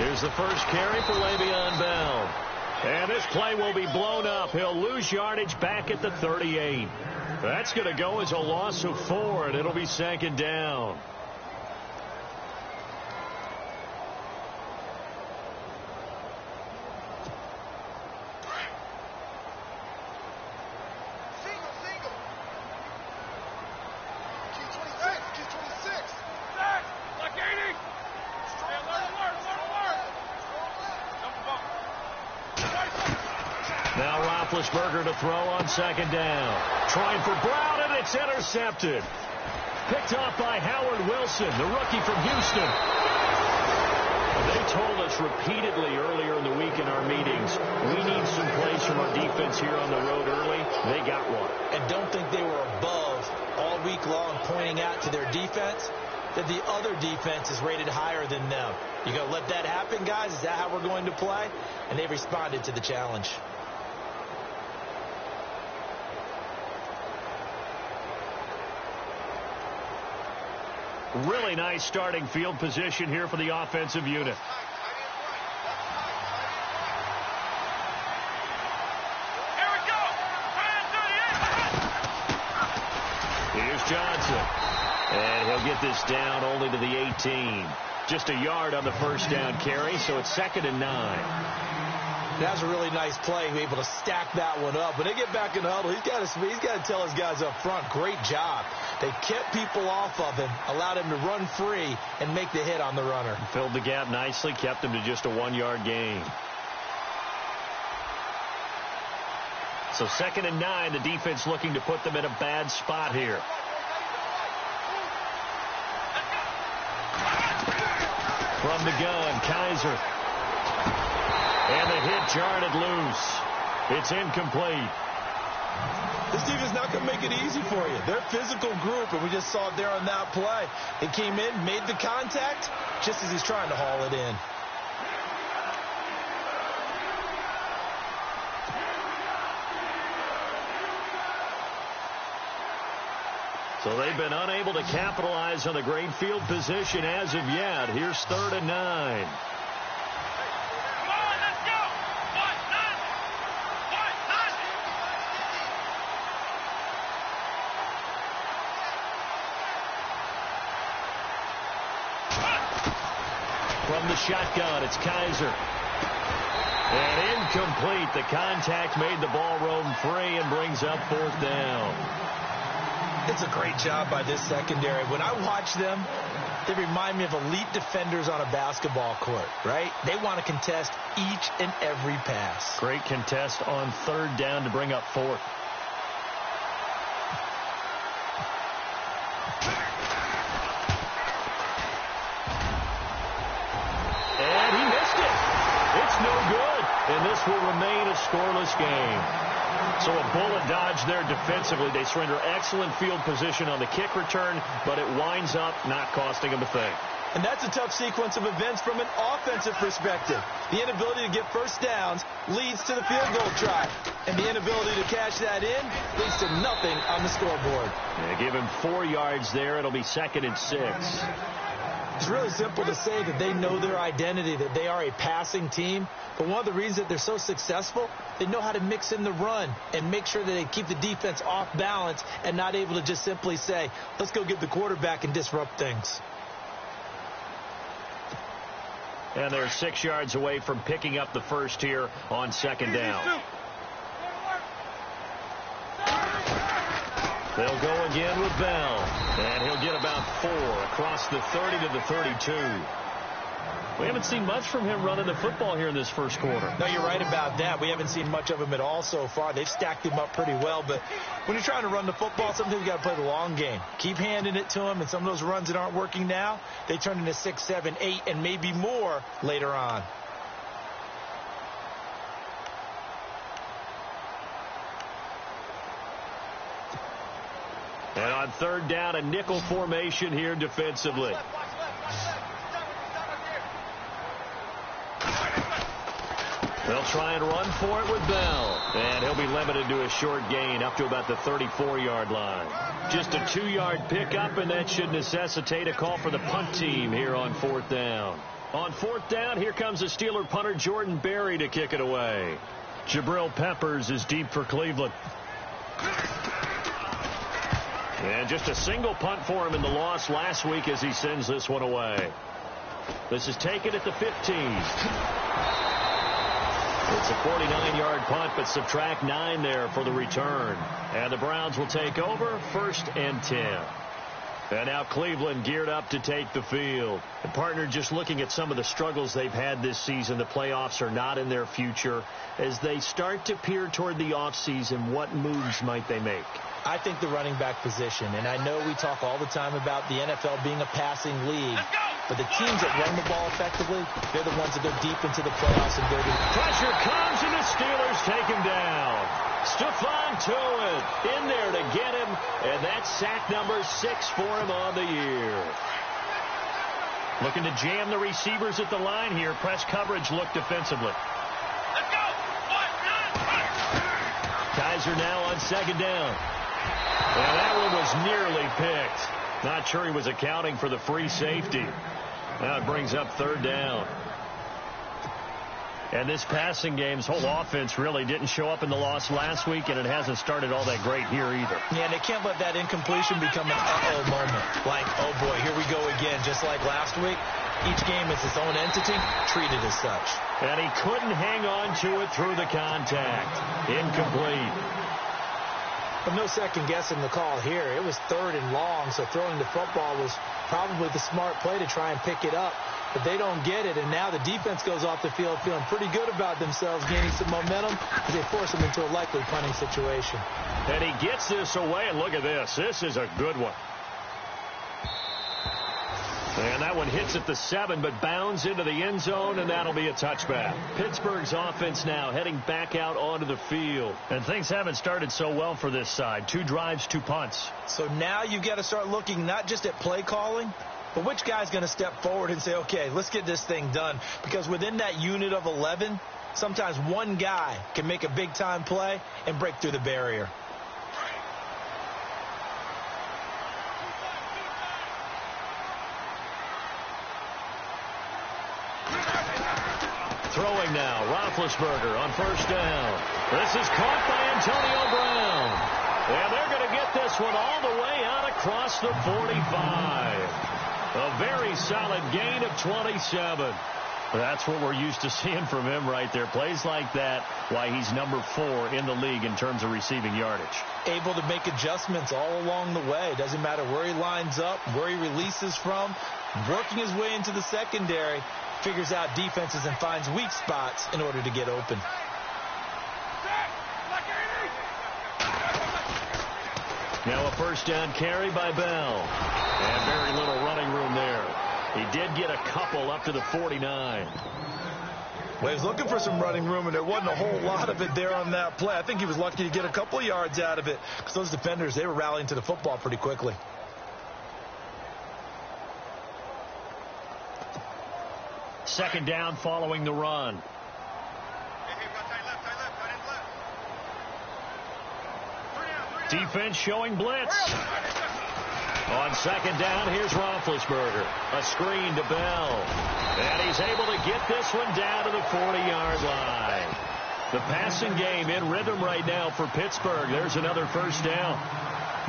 Here's the first carry for Le'Veon Bell. And this play will be blown up. He'll lose yardage back at the 38. That's going to go as a loss of 4, and it'll be 2nd down. Now Roethlisberger to throw on 2nd down. Trying for Brown, and it's intercepted. Picked off by Howard Wilson, the rookie from Houston. They told us repeatedly earlier in the week in our meetings, we need some plays from our defense here on the road early. They got one. And don't think they were above all week long pointing out to their defense that the other defense is rated higher than them. You going to let that happen, guys? Is that how we're going to play? And they responded to the challenge. Really nice starting field position here for the offensive unit. Here we go. Here's Johnson. And he'll get this down only to the 18. Just a yard on the first down carry, so it's 2nd and 9. That's a really nice play, able to stack that one up. When they get back in the huddle, he's got to tell his guys up front, great job. They kept people off of him, allowed him to run free and make the hit on the runner. Filled the gap nicely, kept him to just a 1-yard gain. So 2nd and 9, the defense looking to put them in a bad spot here. From the gun, Kaiser. And the hit jarred it loose. It's incomplete. This defense is not going to make it easy for you. They're a physical group, and we just saw it there on that play. He came in, made the contact, just as he's trying to haul it in. So they've been unable to capitalize on the great field position as of yet. Here's 3rd and 9. From the shotgun, it's Kaiser. And incomplete. The contact made the ball roam free and brings up 4th down. It's a great job by this secondary. When I watch them, they remind me of elite defenders on a basketball court, right? They want to contest each and every pass. Great contest on 3rd down to bring up 4th. And he missed it. It's no good. And this will remain a scoreless game. So a bullet dodge there defensively. They surrender excellent field position on the kick return, but it winds up not costing them a thing. And that's a tough sequence of events from an offensive perspective. The inability to get first downs leads to the field goal try. And the inability to cash that in leads to nothing on the scoreboard. Yeah, give him 4 yards there. It'll be 2nd and 6. It's really simple to say that they know their identity, that they are a passing team. But one of the reasons that they're so successful, they know how to mix in the run and make sure that they keep the defense off balance and not able to just simply say, let's go get the quarterback and disrupt things. And they're 6 yards away from picking up the first here on 2nd down. They'll go again with Bell. And he'll get about 4 across the 30 to the 32. We haven't seen much from him running the football here in this first quarter. No, you're right about that. We haven't seen much of him at all so far. They've stacked him up pretty well. But when you're trying to run the football, sometimes you got to play the long game. Keep handing it to him. And some of those runs that aren't working now, they turn into 6, 7, 8, and maybe more later on. And on 3rd down, a nickel formation here defensively. They'll try and run for it with Bell. And he'll be limited to a short gain up to about the 34-yard line. Just a 2-yard pickup, and that should necessitate a call for the punt team here on 4th down. On fourth down, here comes the Steeler punter Jordan Berry to kick it away. Jabril Peppers is deep for Cleveland. And just a single punt for him in the loss last week as he sends this one away. This is taken at the 15. It's a 49-yard punt, but subtract 9 there for the return. And the Browns will take over, 1st and 10. And now Cleveland geared up to take the field. And partner, just looking at some of the struggles they've had this season, the playoffs are not in their future. As they start to peer toward the offseason, what moves might they make? I think the running back position, and I know we talk all the time about the NFL being a passing league, but the teams that run the ball effectively, they're the ones that go deep into the playoffs and go to... Pressure comes, and the Steelers take him down. Stephon Tuitt in there to get him, and that's sack number 6 for him on the year. Looking to jam the receivers at the line here. Press coverage look defensively. Let's go. Kaiser now on 2nd down. And that one was nearly picked. Not sure he was accounting for the free safety. Now it brings up 3rd down. And this passing game's whole offense really didn't show up in the loss last week, and it hasn't started all that great here either. Yeah, and they can't let that incompletion become an uh-oh moment. Like, oh boy, here we go again. Just like last week, each game is its own entity, treated as such. And he couldn't hang on to it through the contact. Incomplete. But no second guessing the call here. It was 3rd and long, so throwing the football was probably the smart play to try and pick it up. But they don't get it, and now the defense goes off the field feeling pretty good about themselves, gaining some momentum as they force them into a likely punting situation. And he gets this away, and look at this. This is a good one. And that one hits at the 7, but bounds into the end zone, and that'll be a touchback. Pittsburgh's offense now heading back out onto the field. And things haven't started so well for this side. 2 drives, 2 punts. So now you've got to start looking not just at play calling, but which guy's going to step forward and say, okay, let's get this thing done. Because within that unit of 11, sometimes one guy can make a big-time play and break through the barrier. Throwing now, Roethlisberger on 1st down. This is caught by Antonio Brown. And they're going to get this one all the way out across the 45. A very solid gain of 27. That's what we're used to seeing from him right there. Plays like that, why he's number 4 in the league in terms of receiving yardage. Able to make adjustments all along the way. Doesn't matter where he lines up, where he releases from. Working his way into the secondary. Figures out defenses and finds weak spots in order to get open. Now a 1st down carry by Bell. And very little running room there. He did get a couple up to the 49. Well, he was looking for some running room, and there wasn't a whole lot of it there on that play. I think he was lucky to get a couple of yards out of it because those defenders, they were rallying to the football pretty quickly. Second down following the run. Defense showing blitz. On 2nd down, here's Roethlisberger. A screen to Bell. And he's able to get this one down to the 40-yard line. The passing game in rhythm right now for Pittsburgh. There's another 1st down.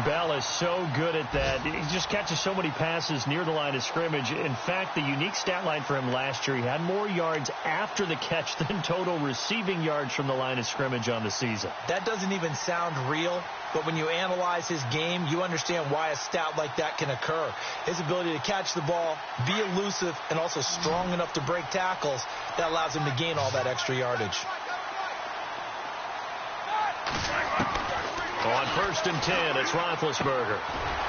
Bell is so good at that. He just catches so many passes near the line of scrimmage. In fact, the unique stat line for him last year, he had more yards after the catch than total receiving yards from the line of scrimmage on the season. That doesn't even sound real, but when you analyze his game, you understand why a stat like that can occur. His ability to catch the ball, be elusive, and also strong enough to break tackles, that allows him to gain all that extra yardage. On 1st and 10, it's Roethlisberger.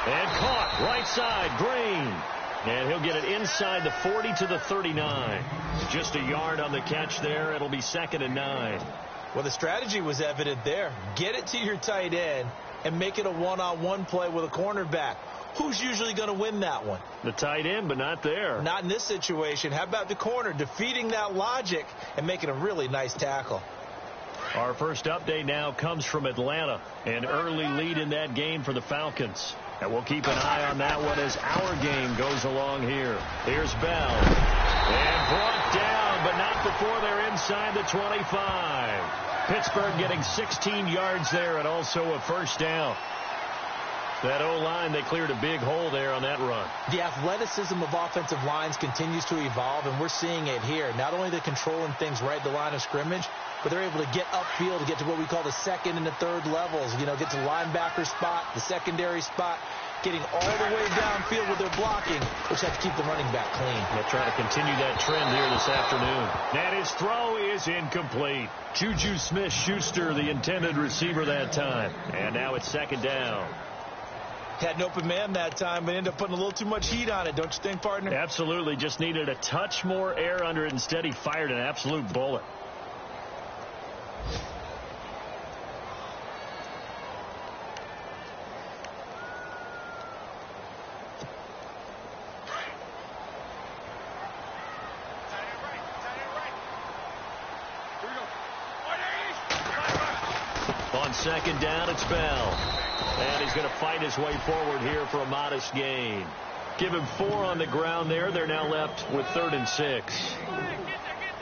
And caught right side, Green. And he'll get it inside the 40 to the 39. Just a yard on the catch there. It'll be 2nd and 9. Well, the strategy was evident there. Get it to your tight end and make it a one-on-one play with a cornerback. Who's usually going to win that one? The tight end, but not there. Not in this situation. How about the corner defeating that logic and making a really nice tackle? Our first update now comes from Atlanta. An early lead in that game for the Falcons. And we'll keep an eye on that one as our game goes along here. Here's Bell. And brought down, but not before they're inside the 25. Pittsburgh getting 16 yards there and also a first down. That O-line, they cleared a big hole there on that run. The athleticism of offensive lines continues to evolve, and we're seeing it here. Not only they're controlling things right at the line of scrimmage, but they're able to get upfield to get to what we call the second and the third levels. You know, get to the linebacker spot, the secondary spot, getting all the way downfield with their blocking, which have to keep the running back clean. They'll try to continue that trend here this afternoon. And his throw is incomplete. Juju Smith-Schuster, the intended receiver that time. And now it's second down. Had an open man that time, but ended up putting a little too much heat on it, don't you think, partner? Absolutely. Just needed a touch more air under it. Instead, he fired an absolute bullet. On second down, it's Bell. And he's going to fight his way forward here for a modest gain. Give him 4 on the ground there. They're now left with 3rd and 6.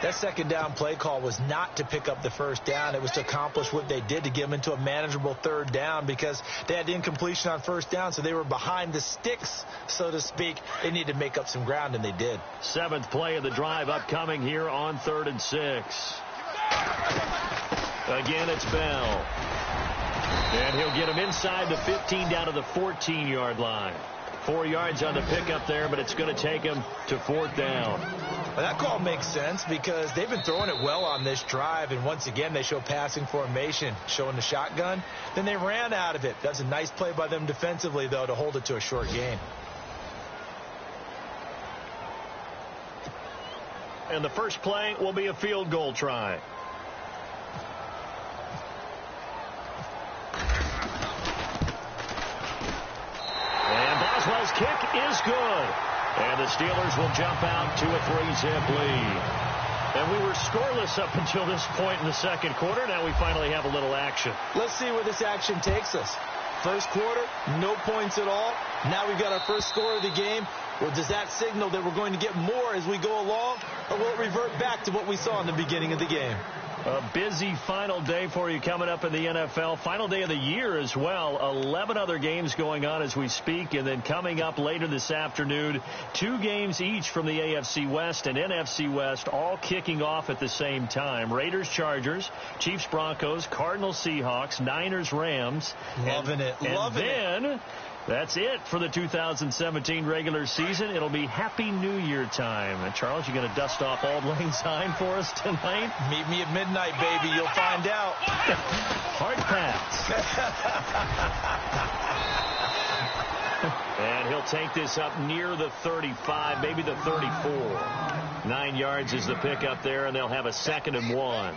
That second down play call was not to pick up the first down. It was to accomplish what they did, to get them into a manageable 3rd down, because they had the incompletion on first down, so they were behind the sticks, so to speak. They needed to make up some ground, and they did. 7th play of the drive upcoming here on 3rd and 6. Again, it's Bell. And he'll get him inside the 15 down to the 14-yard line. 4 yards on the pickup there, but it's going to take him to 4th down. Well, that call makes sense because they've been throwing it well on this drive, and once again they show passing formation, showing the shotgun. Then they ran out of it. That's a nice play by them defensively, though, to hold it to a short gain. And the first play will be a field goal try. Boswell's kick is good. And the Steelers will jump out to a 3-zip lead. And we were scoreless up until this point in the second quarter. Now we finally have a little action. Let's see where this action takes us. First quarter, no points at all. Now we've got our first score of the game. Well, does that signal that we're going to get more as we go along? Or will it revert back to what we saw in the beginning of the game? A busy final day for you coming up in the NFL. Final day of the year as well. 11 other games going on as we speak. And then coming up later this afternoon, 2 games each from the AFC West and NFC West, all kicking off at the same time. Raiders, Chargers, Chiefs, Broncos, Cardinals, Seahawks, Niners, Rams. Loving it. Then that's it for the 2017 regular season. It'll be Happy New Year time. And Charles, you going to dust off Auld Lang Syne for us tonight? Meet me at midnight, baby. You'll find out. Hard pass. And he'll take this up near the 35, maybe the 34. 9 yards is the pickup there, and they'll have a 2nd and 1.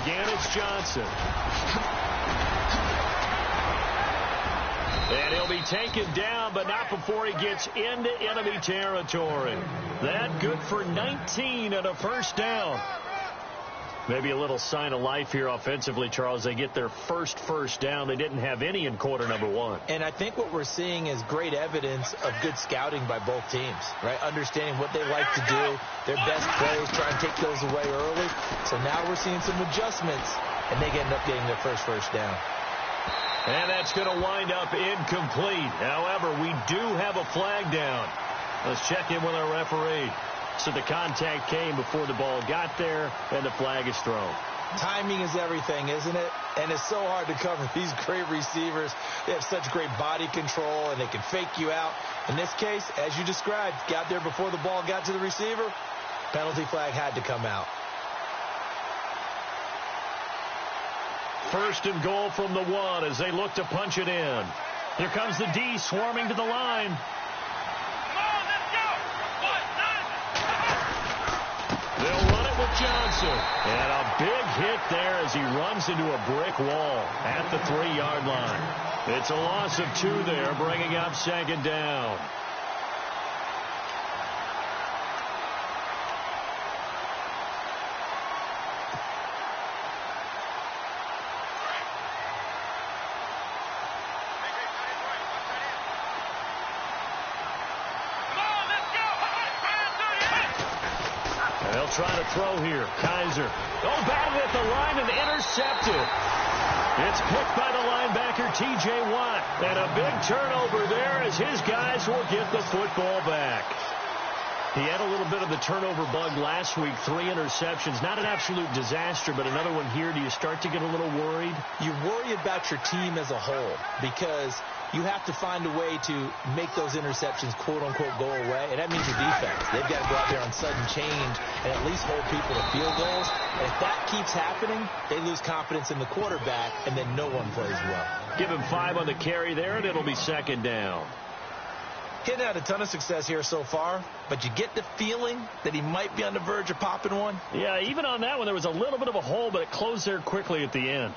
Again, it's Johnson. And he'll be taken down, but not before he gets into enemy territory. That good for 19 and a first down. Maybe a little sign of life here offensively, Charles. They get their first down. They didn't have any in quarter number 1. And I think what we're seeing is great evidence of good scouting by both teams, right? Understanding what they like to do, their best plays, try and take those away early. So now we're seeing some adjustments, and they end up getting their first down. And that's going to wind up incomplete. However, we do have a flag down. Let's check in with our referee. So the contact came before the ball got there, and the flag is thrown. Timing is everything, isn't it? And it's so hard to cover these great receivers. They have such great body control, and they can fake you out. In this case, as you described, got there before the ball got to the receiver. Penalty flag had to come out. 1st and goal from the 1 as they look to punch it in. Here comes the D swarming to the line. They'll run it with Johnson. And a big hit there as he runs into a brick wall at the 3-yard line. It's a loss of 2 there, bringing up 2nd down. They'll try to throw here. Kaiser. Oh, batted at the line and intercepted. It's picked by the linebacker, T.J. Watt. And a big turnover there as his guys will get the football back. He had a little bit of the turnover bug last week, 3 interceptions. Not an absolute disaster, but another one here. Do you start to get a little worried? You worry about your team as a whole because you have to find a way to make those interceptions, quote-unquote, go away. And that means your defense. They've got to go out there on sudden change and at least hold people to field goals. And if that keeps happening, they lose confidence in the quarterback, and then no one plays well. Give him 5 on the carry there, and it'll be second down. He's had a ton of success here so far, but you get the feeling that he might be on the verge of popping one. Yeah, even on that one, there was a little bit of a hole, but it closed there quickly at the end.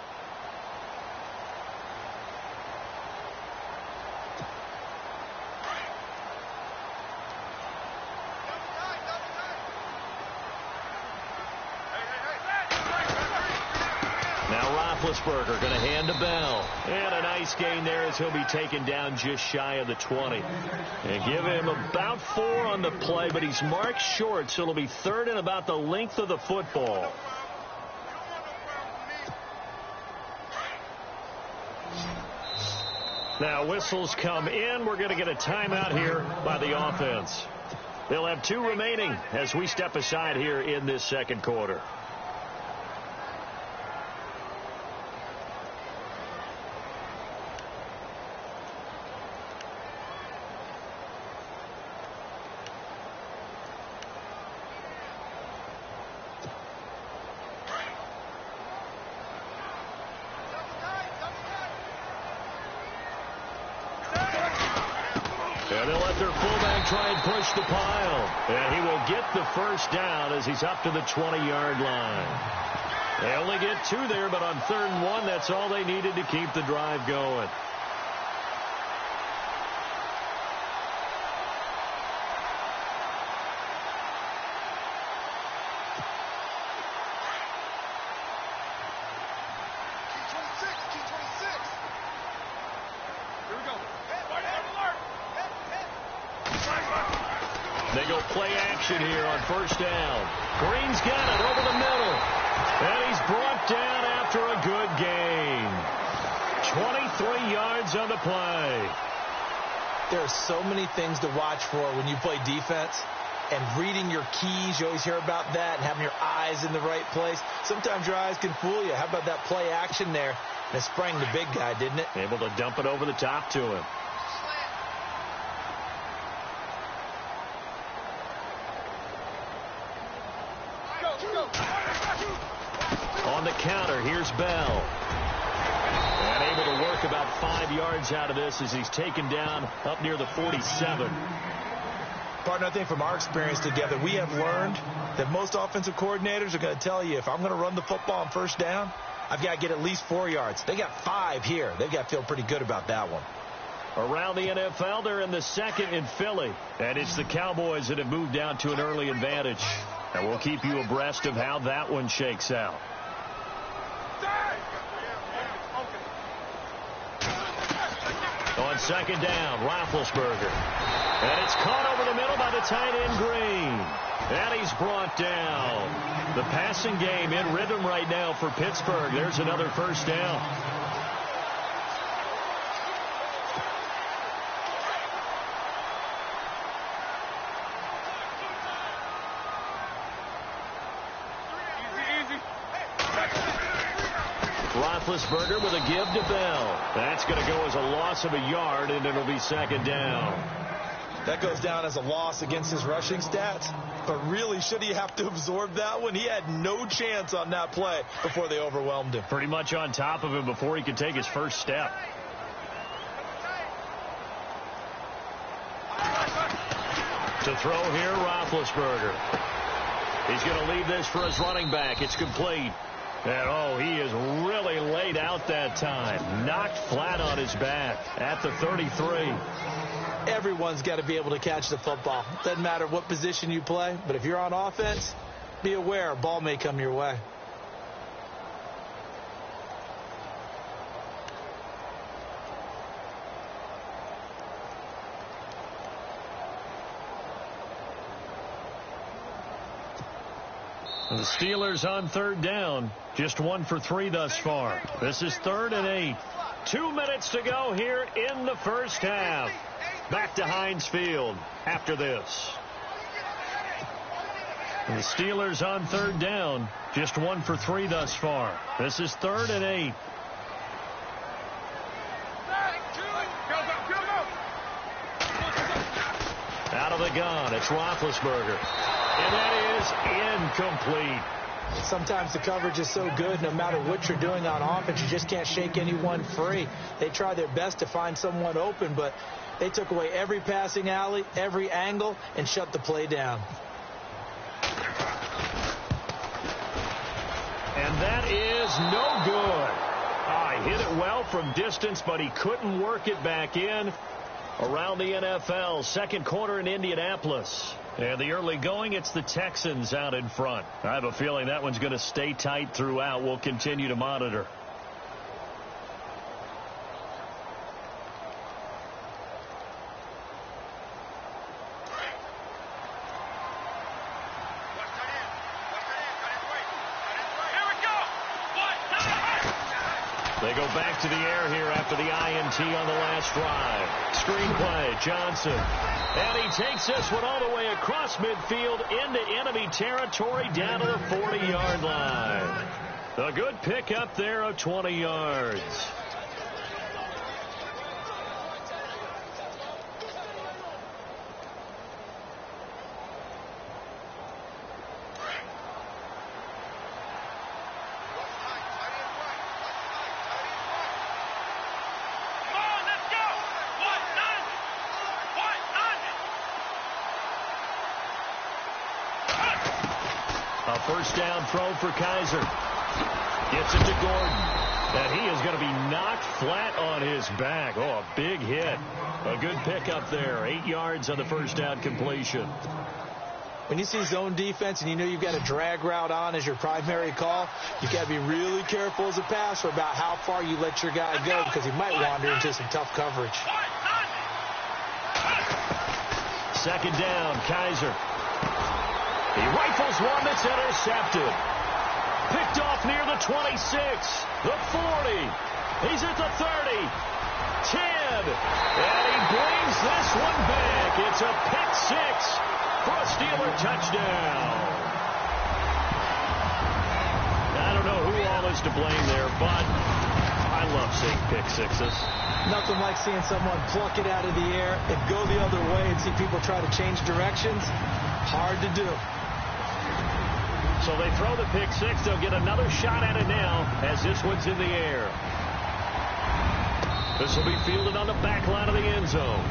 Roethlisberger going to hand to Bell. And a nice gain there as he'll be taken down just shy of the 20. And give him about 4 on the play, but he's marked short, so it'll be third and about the length of the football. Now whistles come in. We're going to get a timeout here by the offense. They'll have 2 remaining as we step aside here in this second quarter. Try and push the pile. And he will get the first down as he's up to the 20-yard line. They only get 2 there, but on 3rd and 1, that's all they needed to keep the drive going. They go play action here on 1st down. Green's got it over the middle. And he's brought down after a good gain. 23 yards on the play. There are so many things to watch for when you play defense. And reading your keys, you always hear about that, and having your eyes in the right place. Sometimes your eyes can fool you. How about that play action there? And it sprang the big guy, didn't it? Able to dump it over the top to him. On the counter, here's Bell. And able to work about 5 yards out of this as he's taken down up near the 47. Partner, I think from our experience together, we have learned that most offensive coordinators are going to tell you, if I'm going to run the football on 1st down, I've got to get at least 4 yards. They got 5 here. They've got to feel pretty good about that one. Around the NFL, they're in the 2nd in Philly. And it's the Cowboys that have moved down to an early advantage. And we'll keep you abreast of how that one shakes out. On 2nd down, Roethlisberger. And it's caught over the middle by the tight end, Green. And he's brought down. The passing game in rhythm right now for Pittsburgh. There's another 1st down. Roethlisberger with a give to Bell. That's going to go as a loss of a yard, and it'll be 2nd down. That goes down as a loss against his rushing stats. But really, should he have to absorb that one? He had no chance on that play before they overwhelmed him. Pretty much on top of him before he could take his first step. To throw here, Roethlisberger. He's going to leave this for his running back. It's complete. And, oh, he is really laid out that time. Knocked flat on his back at the 33. Everyone's got to be able to catch the football. Doesn't matter what position you play, but if you're on offense, be aware a ball may come your way. The Steelers on third down, just 1 for 3 thus far. This is 3rd and 8. 2 minutes to go here in the first half. Back to Heinz Field after this. The Steelers on third down, just 1 for 3 thus far. This is 3rd and 8. Out of the gun, it's Roethlisberger. And that is incomplete. Sometimes the coverage is so good, no matter what you're doing on offense, you just can't shake anyone free. They try their best to find someone open, but they took away every passing alley, every angle, and shut the play down. And that is no good. He hit it well from distance, but he couldn't work it back in. Around the NFL, second quarter in Indianapolis. And the early going, it's the Texans out in front. I have a feeling that one's going to stay tight throughout. We'll continue to monitor. They go back to the air here after the INT on the last drive. Screenplay, Johnson. And he takes this one all the way across midfield into enemy territory down to the 40-yard line. A good pickup there of 20 yards. A first down throw for Kaiser. Gets it to Gordon. And he is going to be knocked flat on his back. Oh, a big hit. A good pickup there. 8 yards on the first down completion. When you see zone defense and you know you've got a drag route on as your primary call, you've got to be really careful as a passer about how far you let your guy go because he might wander into some tough coverage. Second down, Kaiser. He rifles one that's intercepted. Picked off near the 26, the 40. He's at the 30, 10. And he brings this one back. It's a pick six for a Steeler touchdown. I don't know who all is to blame there, but I love seeing pick sixes. Nothing like seeing someone pluck it out of the air and go the other way and see people try to change directions. Hard to do. So they throw the pick six. They'll get another shot at it now as this one's in the air. This will be fielded on the back line of the end zone.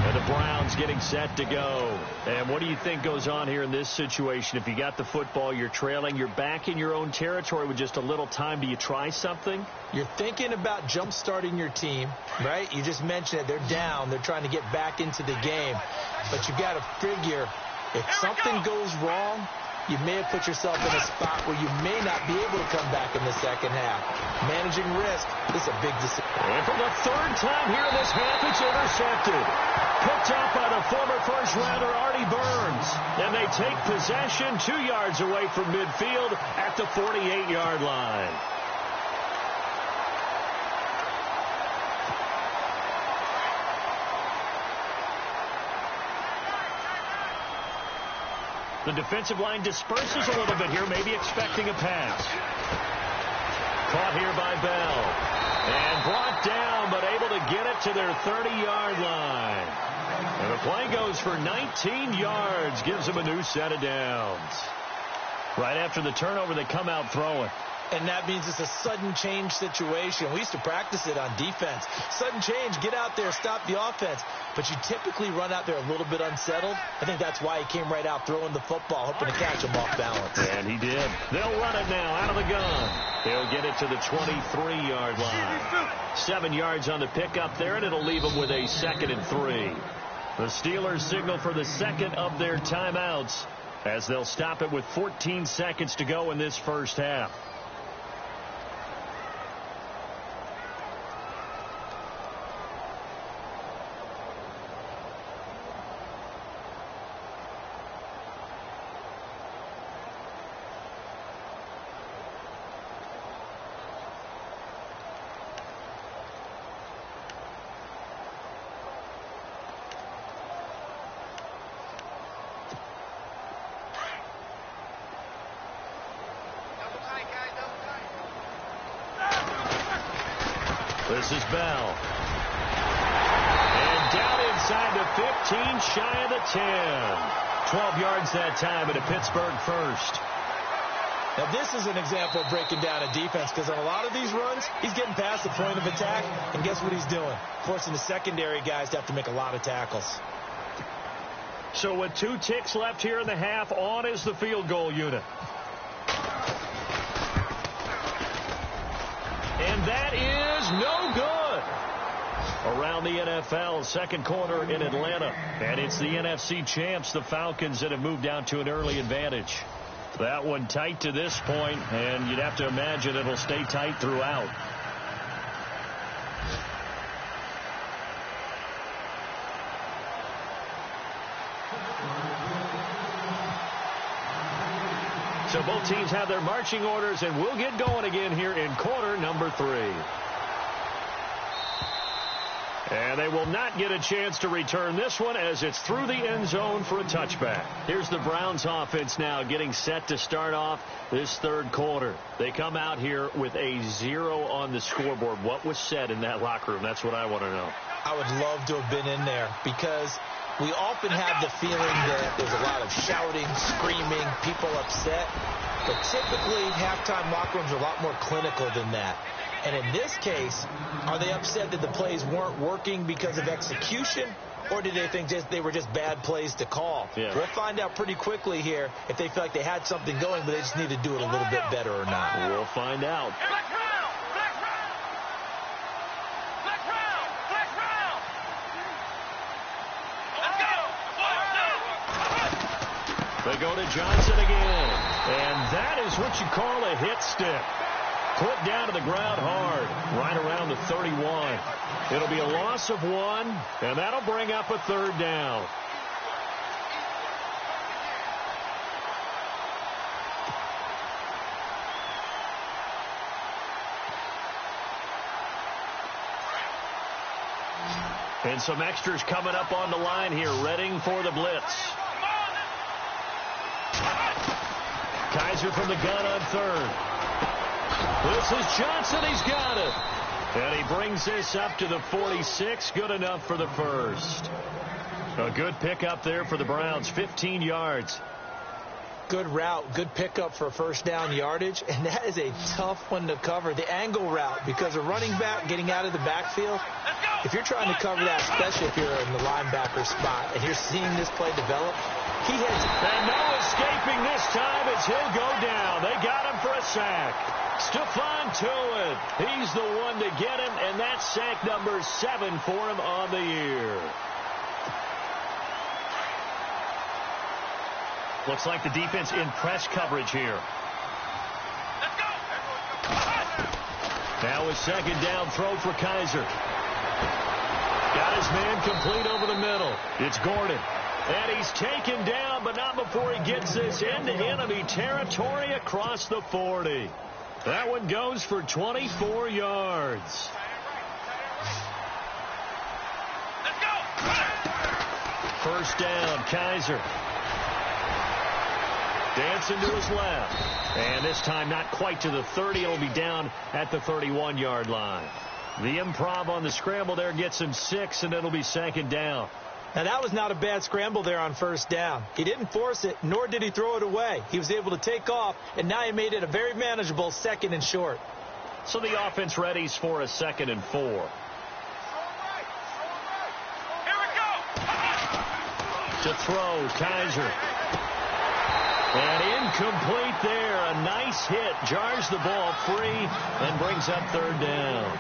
And the Browns getting set to go. And what do you think goes on here in this situation? If you got the football, you're trailing, you're back in your own territory with just a little time. Do you try something? You're thinking about jump-starting your team, right? You just mentioned it. They're down. They're trying to get back into the game. But you've got to figure if something goes wrong, you may have put yourself in a spot where you may not be able to come back in the second half. Managing risk is a big decision. And for the third time here in this half, it's intercepted. Picked up by the former first-rounder Artie Burns. And they take possession 2 yards away from midfield at the 48-yard line. The defensive line disperses a little bit here, maybe expecting a pass. Caught here by Bell. And brought down, but able to get it to their 30-yard line. And the play goes for 19 yards, gives them a new set of downs. Right after the turnover, they come out throwing. And that means it's a sudden change situation. We used to practice it on defense. Sudden change, get out there, stop the offense. But you typically run out there a little bit unsettled. I think that's why he came right out throwing the football, hoping to catch him off balance. And he did. They'll run it now out of the gun. They'll get it to the 23-yard line. 7 yards on the pickup there, and it'll leave them with a 2nd and 3. The Steelers signal for the second of their timeouts as they'll stop it with 14 seconds to go in this first half. This is Bell. And down inside the 15, shy of the 10. 12 yards that time, and a Pittsburgh first. Now, this is an example of breaking down a defense, because on a lot of these runs, he's getting past the point of attack, and guess what he's doing? Forcing the secondary guys to have to make a lot of tackles. So with 2 ticks left here in the half, on is the field goal unit. And that is no good. Around the NFL, second quarter in Atlanta. And it's the NFC champs, the Falcons, that have moved down to an early advantage. That one tight to this point, and you'd have to imagine it'll stay tight throughout. So both teams have their marching orders, and we'll get going again here in quarter number 3. And they will not get a chance to return this one as it's through the end zone for a touchback. Here's the Browns offense now getting set to start off this third quarter. They come out here with a 0 on the scoreboard. What was said in that locker room? That's what I want to know. I would love to have been in there, because we often have the feeling that there's a lot of shouting, screaming, people upset. But typically, halftime locker rooms are a lot more clinical than that. And in this case, are they upset that the plays weren't working because of execution, or did they think they were just bad plays to call? Yeah. We'll find out pretty quickly here if they feel like they had something going, but they just need to do it a little bit better or not. We'll find out. They go to Johnson again, and that is what you call a hit stick. Put down to the ground hard, right around the 31. It'll be a loss of 1, and that'll bring up a third down. And some extras coming up on the line here, readying for the blitz. Kaiser from the gun on third. This is Johnson. He's got it. And he brings this up to the 46. Good enough for the first. A good pickup there for the Browns. 15 yards. Good route, good pickup for first down yardage, and that is a tough one to cover, the angle route, because a running back getting out of the backfield, if you're trying to cover that, especially if you're in the linebacker spot, and you're seeing this play develop, he hits. And no escaping this time as he'll go down. They got him for a sack. Stephon Tuitt, he's the one to get him, and that's sack number 7 for him on the year. Looks like the defense in press coverage here. Now a second down throw for Kaiser. Got his man complete over the middle. It's Gordon. And he's taken down, but not before he gets this into enemy territory across the 40. That one goes for 24 yards. First down, Kaiser. Dancing to his left. And this time not quite to the 30. It'll be down at the 31-yard line. The improv on the scramble there gets him 6, and it'll be second down. Now, that was not a bad scramble there on first down. He didn't force it, nor did he throw it away. He was able to take off, and now he made it a very manageable second and short. So the offense readies for a 2nd and 4. Here we go. To throw, Kaiser. And incomplete there. A nice hit. Jars the ball free and brings up third down.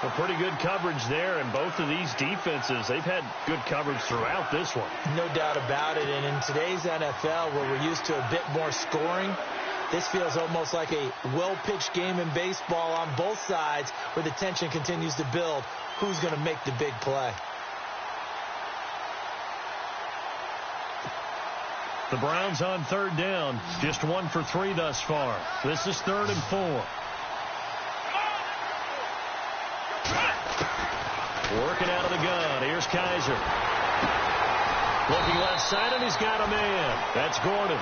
A pretty good coverage there, and both of these defenses, they've had good coverage throughout this one. No doubt about it. And in today's NFL, where we're used to a bit more scoring, this feels almost like a well-pitched game in baseball on both sides, where the tension continues to build. Who's going to make the big play? The Browns on third down, just 1 for 3 thus far. This is 3rd and 4. Working out of the gun. Here's Kaiser. Looking left side, and he's got a man. That's Gordon.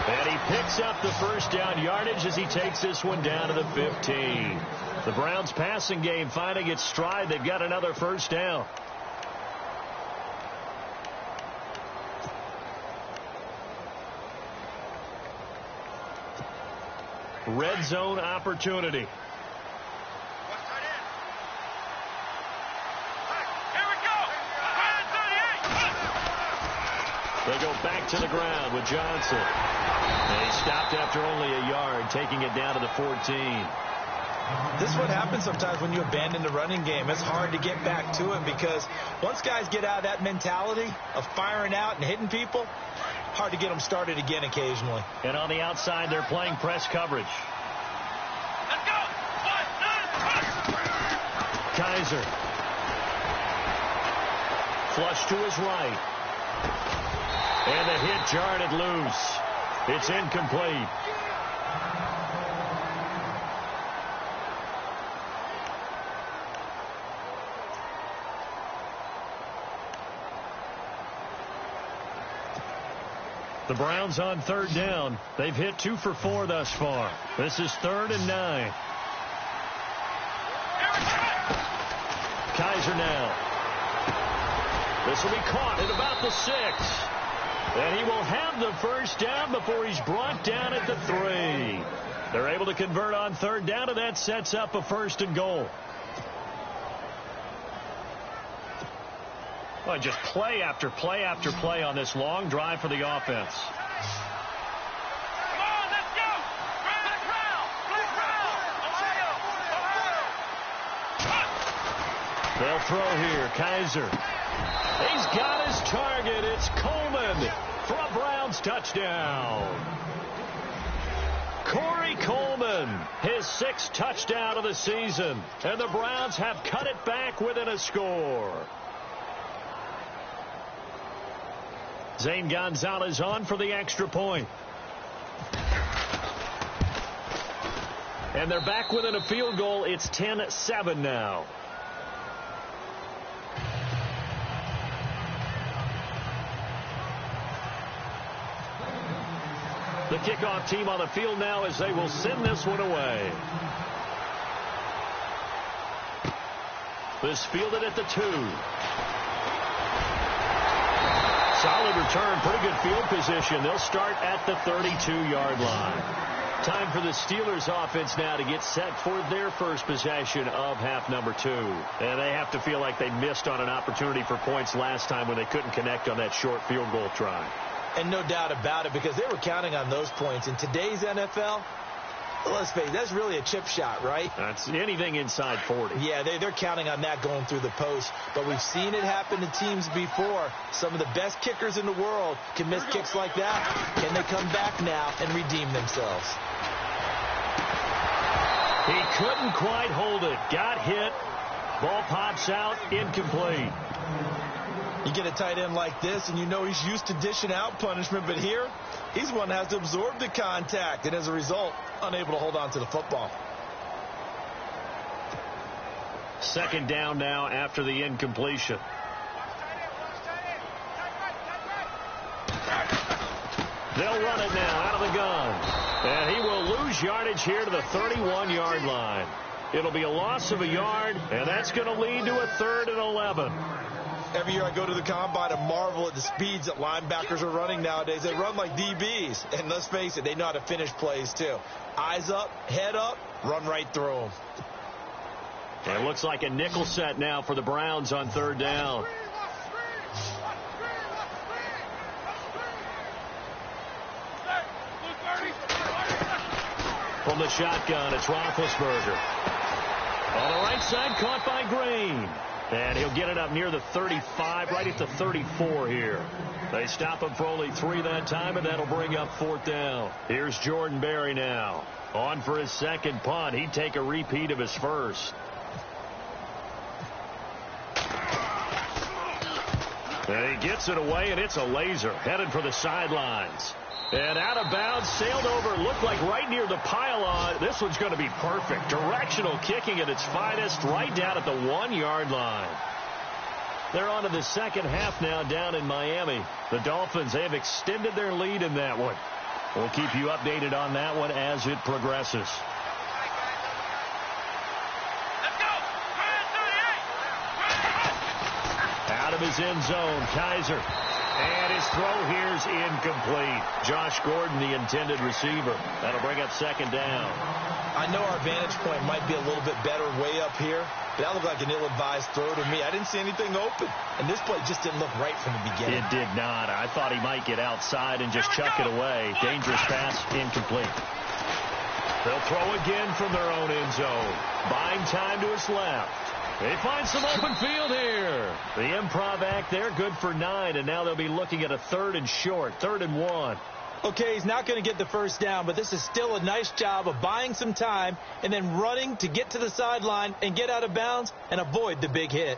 And he picks up the first down yardage as he takes this one down to the 15. The Browns passing game finding its stride. They've got another first down. Red zone opportunity. They go back to the ground with Johnson. And he stopped after only a yard, taking it down to the 14. This is what happens sometimes when you abandon the running game. It's hard to get back to it because once guys get out of that mentality of firing out and hitting people, hard to get them started again occasionally. And on the outside, they're playing press coverage. Let's go! Kaiser. Flush to his right. And the hit jarred it loose. It's incomplete. The Browns on third down. They've hit 2 for 4 thus far. This is 3rd and 9. Kaiser now. This will be caught at about the 6. And he will have the first down before he's brought down at the 3. They're able to convert on third down, and that sets up a 1st and goal. Well, just play after play after play on this long drive for the offense. Come on, let's go! Black Ohio! They'll throw here. Kaiser. He's got his target. It's Coleman for a Browns touchdown. Corey Coleman, his 6th touchdown of the season. And the Browns have cut it back within a score. Zane Gonzalez on for the extra point. And they're back within a field goal. It's 10-7 now. The kickoff team on the field now as they will send this one away. This fielded at the 2. Solid return, pretty good field position. They'll start at the 32-yard line. Time for the Steelers offense now to get set for their first possession of half number 2. And they have to feel like they missed on an opportunity for points last time when they couldn't connect on that short field goal try. And no doubt about it, because they were counting on those points. In today's NFL, let's face it, that's really a chip shot, right? That's anything inside 40. Yeah, they're counting on that going through the post. But we've seen it happen to teams before. Some of the best kickers in the world can miss kicks like that. Can they come back now and redeem themselves? He couldn't quite hold it. Got hit. Ball pops out. Incomplete. You get a tight end like this, and you know he's used to dishing out punishment, but here, he's one that has to absorb the contact, and as a result, unable to hold on to the football. 2nd down now after the incompletion. They'll run it now out of the gun. And he will lose yardage here to the 31-yard line. It'll be a loss of a yard, and that's going to lead to a 3rd and 11. Every year I go to the combine and marvel at the speeds that linebackers are running nowadays. They run like DBs. And let's face it, they know how to finish plays too. Eyes up, head up, run right through them. It looks like a nickel set now for the Browns on 3rd down. From the shotgun, it's Roethlisberger. On the right side, caught by Green. And he'll get it up near the 35, right at the 34 here. They stop him for only 3 that time, and that'll bring up 4th down. Here's Jordan Berry now. On for his 2nd punt. He'd take a repeat of his 1st. And he gets it away, and it's a laser. Headed for the sidelines. And out of bounds, sailed over, looked like right near the pylon. This one's going to be perfect. Directional kicking at its finest, right down at the 1-yard line. They're on to the second half now down in Miami. The Dolphins, they have extended their lead in that one. We'll keep you updated on that one as it progresses. Out of his end zone, Kaiser. And his throw here's incomplete. Josh Gordon, the intended receiver. That'll bring up second down. I know our vantage point might be a little bit better way up here, but that looked like an ill-advised throw to me. I didn't see anything open, and this play just didn't look right from the beginning. It did not. I thought he might get outside and just chuck it away. Dangerous pass, incomplete. They'll throw again from their own end zone. Buying time to his left. They find some open field here. The improv act there, good for 9, and now they'll be looking at a 3rd and short, 3rd and 1. Okay, he's not going to get the first down, but this is still a nice job of buying some time and then running to get to the sideline and get out of bounds and avoid the big hit.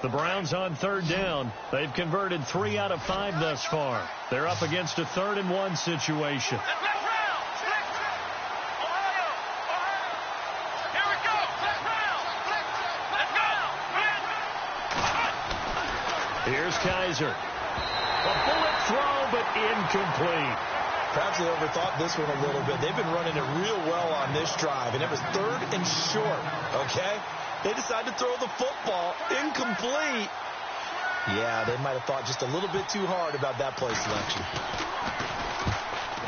The Browns on 3rd down. They've converted 3 out of 5 thus far. They're up against a 3rd and 1 situation. Here's Kaiser. A bullet throw, but incomplete. Perhaps they overthought this one a little bit. They've been running it real well on this drive, and it was 3rd and short, okay? They decided to throw the football incomplete. Yeah, they might have thought just a little bit too hard about that play selection.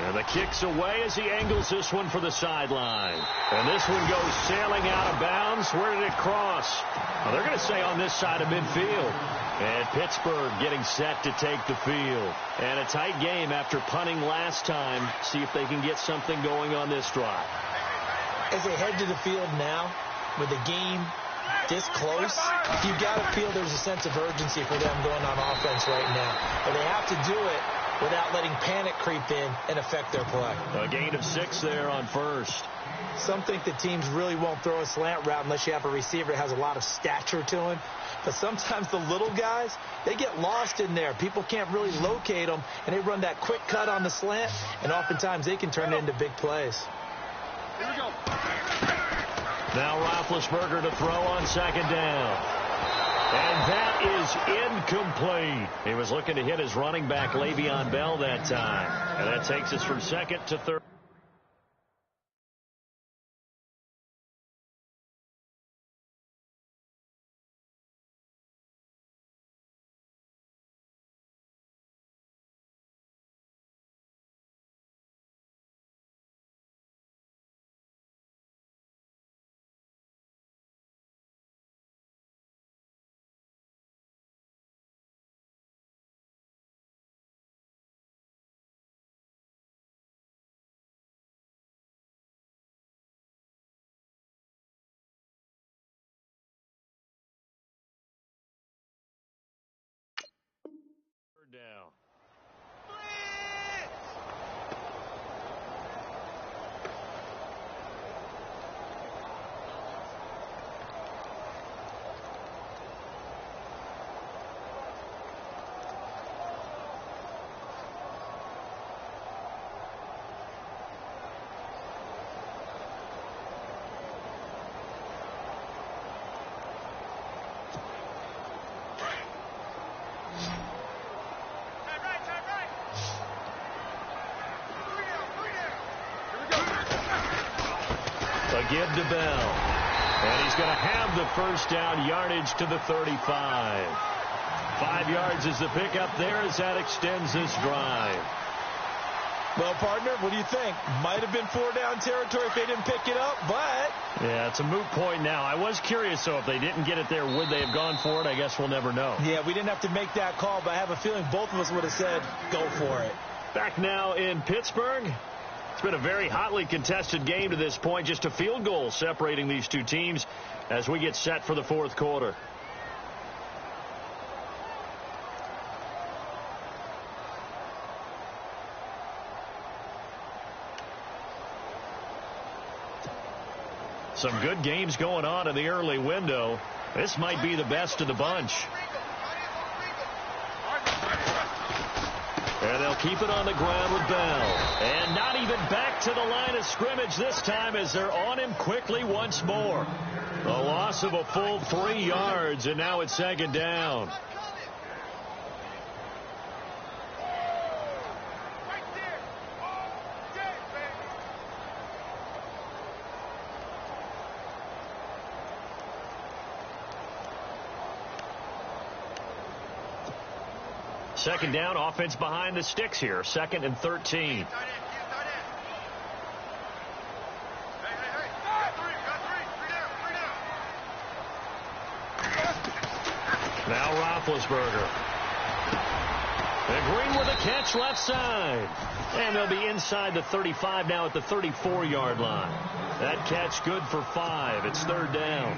And the kick's away as he angles this one for the sideline. And this one goes sailing out of bounds. Where did it cross? Well, they're going to say on this side of midfield. And Pittsburgh getting set to take the field. And a tight game after punting last time. See if they can get something going on this drive. As they head to the field now, with the game this close, you've got to feel there's a sense of urgency for them going on offense right now. But they have to do it without letting panic creep in and affect their play. A gain of 6 there on first. Some think that teams really won't throw a slant route unless you have a receiver that has a lot of stature to him. But sometimes the little guys, they get lost in there. People can't really locate them, and they run that quick cut on the slant, and oftentimes they can turn it into big plays. Here we go. Now Roethlisberger to throw on 2nd down. And that is incomplete. He was looking to hit his running back, Le'Veon Bell, that time. And that takes us from 2nd to 3rd. Down. A give to Bell. And he's going to have the first down, yardage to the 35. 5 yards is the pickup there as that extends this drive. Well, partner, what do you think? Might have been 4-down territory if they didn't pick it up, but... Yeah, it's a moot point now. I was curious, though, if they didn't get it there, would they have gone for it? I guess we'll never know. Yeah, we didn't have to make that call, but I have a feeling both of us would have said, go for it. Back now in Pittsburgh. It's been a very hotly contested game to this point. Just a field goal separating these two teams as we get set for the 4th quarter. Some good games going on in the early window. This might be the best of the bunch. And they'll keep it on the ground with Bell. And not even back to the line of scrimmage this time as they're on him quickly once more. A loss of a full 3 yards, and now it's 2nd down. second down, offense behind the sticks here. 2nd and 13. Now Roethlisberger. And Green with a catch left side. And they'll be inside the 35 now at the 34-yard line. That catch good for 5. It's 3rd down.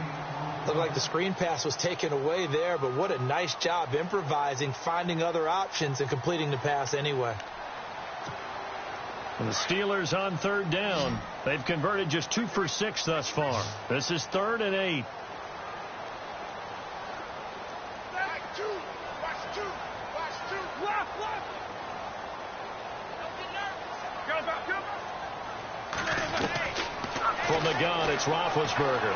Looked like the screen pass was taken away there, but what a nice job improvising, finding other options, and completing the pass anyway. And the Steelers on 3rd down. They've converted just 2 for 6 thus far. This is 3rd and 8. From the gun, it's Roethlisberger.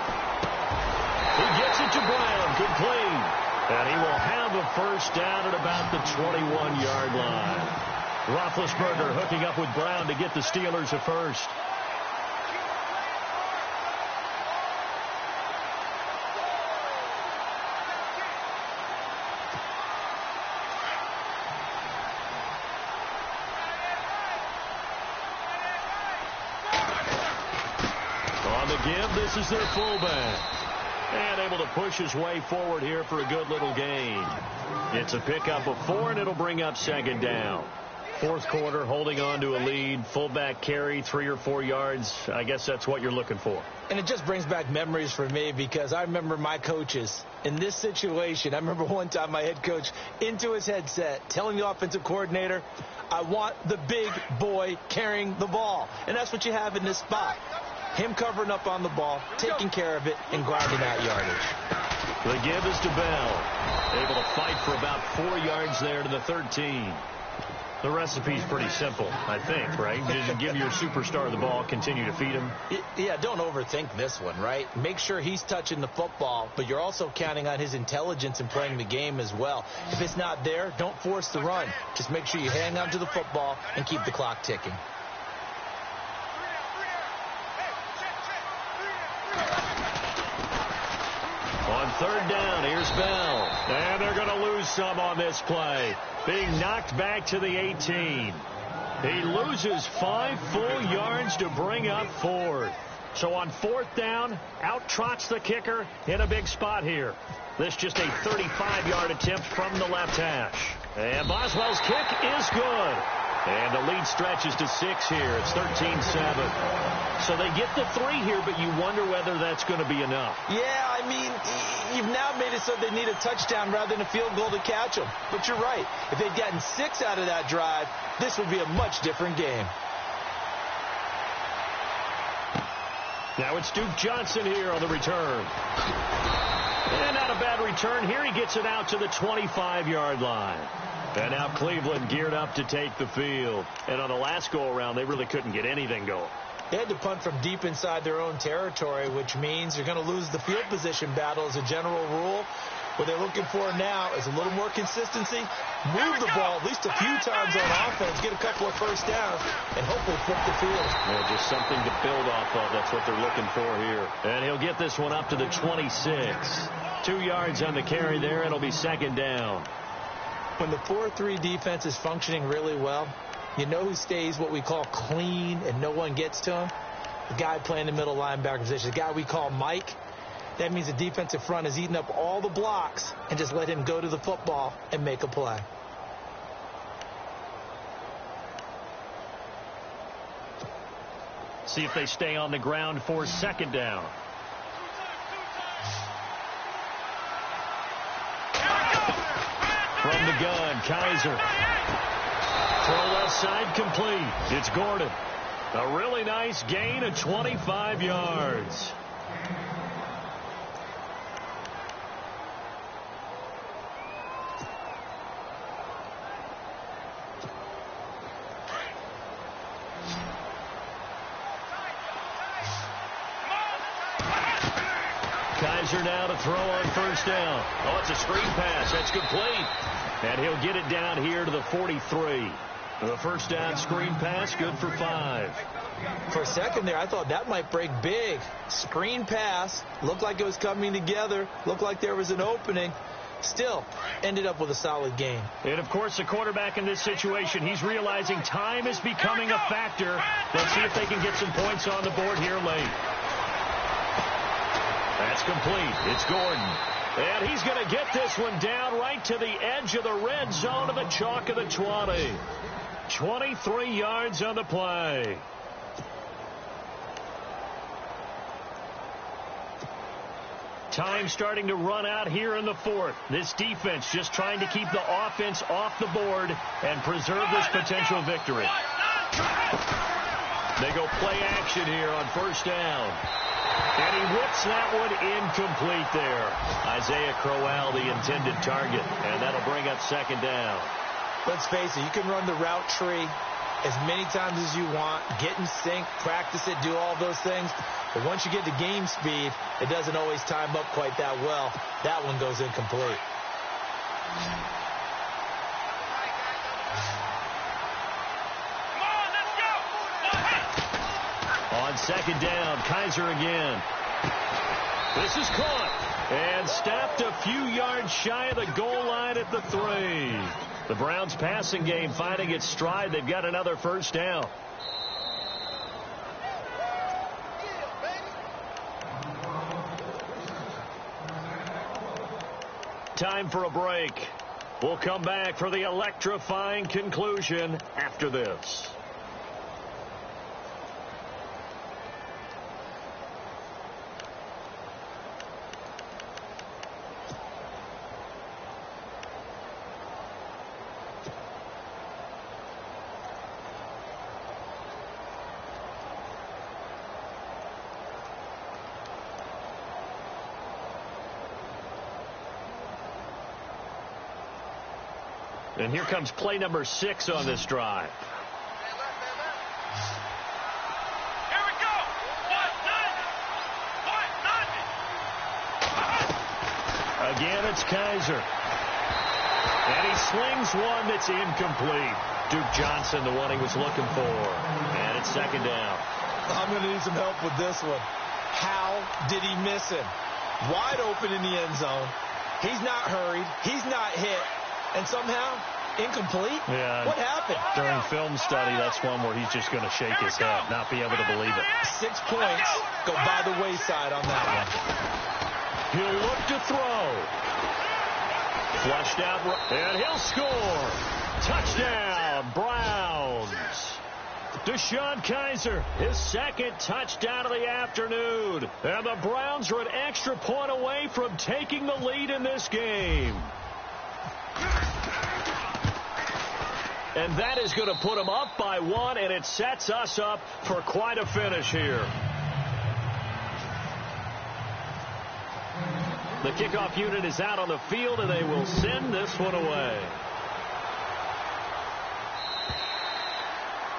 He gets it to Brown, complete. And he will have a first down at about the 21-yard line. Roethlisberger hooking up with Brown to get the Steelers a first. Give, this is their fullback. And able to push his way forward here for a good little gain. It's a pickup of 4, and it'll bring up 2nd down. 4th quarter, holding on to a lead. Fullback carry, 3 or 4 yards. I guess that's what you're looking for. And it just brings back memories for me because I remember my coaches in this situation. I remember one time my head coach into his headset telling the offensive coordinator, I want the big boy carrying the ball. And that's what you have in this spot. Him covering up on the ball, taking care of it, and grinding out yardage. The give is to Bell. Able to fight for about 4 yards there to the 13. The recipe's pretty simple, I think, right? Just give your superstar the ball, continue to feed him. Yeah, don't overthink this one, right? Make sure he's touching the football, but you're also counting on his intelligence in playing the game as well. If it's not there, don't force the run. Just make sure you hang on to the football and keep the clock ticking. On 3rd down, here's Bell. And they're going to lose some on this play. Being knocked back to the 18. He loses 5 full yards to bring up 4th. So on 4th down, out trots the kicker in a big spot here. This just a 35-yard attempt from the left hash. And Boswell's kick is good. And the lead stretches to 6 here. It's 13-7. So they get the 3 here, but you wonder whether that's going to be enough. Yeah, I mean, you've now made it so they need a touchdown rather than a field goal to catch them. But you're right. If they'd gotten 6 out of that drive, this would be a much different game. Now it's Duke Johnson here on the return. And not a bad return here. He gets it out to the 25-yard line. And now Cleveland geared up to take the field. And on the last go-around, they really couldn't get anything going. They had to punt from deep inside their own territory, which means you're going to lose the field position battle as a general rule. What they're looking for now is a little more consistency, move the ball at least a few times on offense, get a couple of first downs, and hopefully flip the field. Yeah, just something to build off of. That's what they're looking for here. And he'll get this one up to the 26. 2 yards on the carry there. It'll be 2nd down. When the 4-3 defense is functioning really well, you know who stays what we call clean and no one gets to him? The guy playing the middle linebacker position, the guy we call Mike. That means the defensive front is eating up all the blocks and just let him go to the football and make a play. See if they stay on the ground for 2nd down. From the gun, Kaiser. Throw left side complete. It's Gordon. A really nice gain of 25 yards. Kaiser now to throw on 1st down. Oh, it's a screen pass. That's complete. And he'll get it down here to the 43. The 1st down screen pass, good for 5. For a second there, I thought that might break big. Screen pass. Looked like it was coming together. Looked like there was an opening. Still ended up with a solid game. And, of course, the quarterback in this situation, he's realizing time is becoming a factor. Let's see if they can get some points on the board here late. That's complete. It's Gordon. And he's going to get this one down right to the edge of the red zone of the chalk of the 20. 23 yards on the play. Time starting to run out here in the fourth. This defense just trying to keep the offense off the board and preserve this potential victory. They go play action here on first down. And he whips that one incomplete there. Isaiah Crowell, the intended target. And that'll bring up second down. Let's face it, you can run the route tree as many times as you want, get in sync, practice it, do all those things. But once you get to game speed, it doesn't always time up quite that well. That one goes incomplete. On second down, Kaiser again. This is caught and stopped a few yards shy of the goal line at the 3. The Browns passing game finding its stride. They've got another first down. Time for a break. We'll come back for the electrifying conclusion after this. And here comes play number 6 on this drive. Here we go. Again, it's Kaiser. And he slings one that's incomplete. Duke Johnson, the one he was looking for. And it's second down. I'm going to need some help with this one. How did he miss him? Wide open in the end zone. He's not hurried. He's not hit. And somehow, incomplete? Yeah. What happened? During film study, that's one where he's just going to shake his head, not be able to believe it. 6 points go by the wayside on that one. He'll look to throw. Flushed out, and he'll score. Touchdown, Browns. Deshaun Kaiser, his second touchdown of the afternoon. And the Browns are an extra point away from taking the lead in this game. And that is going to put them up by 1, and it sets us up for quite a finish here. The kickoff unit is out on the field, and they will send this one away.